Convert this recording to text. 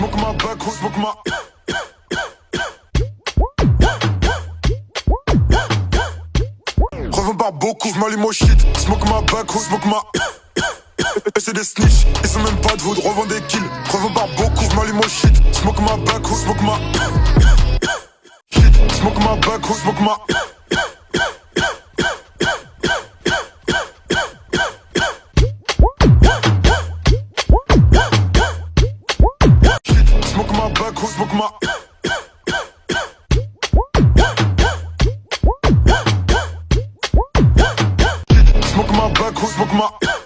Smoke my back, who smoke my... Revends pas beaucoup, j'm'allume au shit. Smoke my back, who smoke my... C'est des snitch, ils sont même pas de hood, revends des kills. Revends pas beaucoup, j'm'allume au shit. Smoke my back, who smoke my... Shit, smoke my back, who smoke my... Smoke my back, who smoke my... Smoke my back, who smoke my...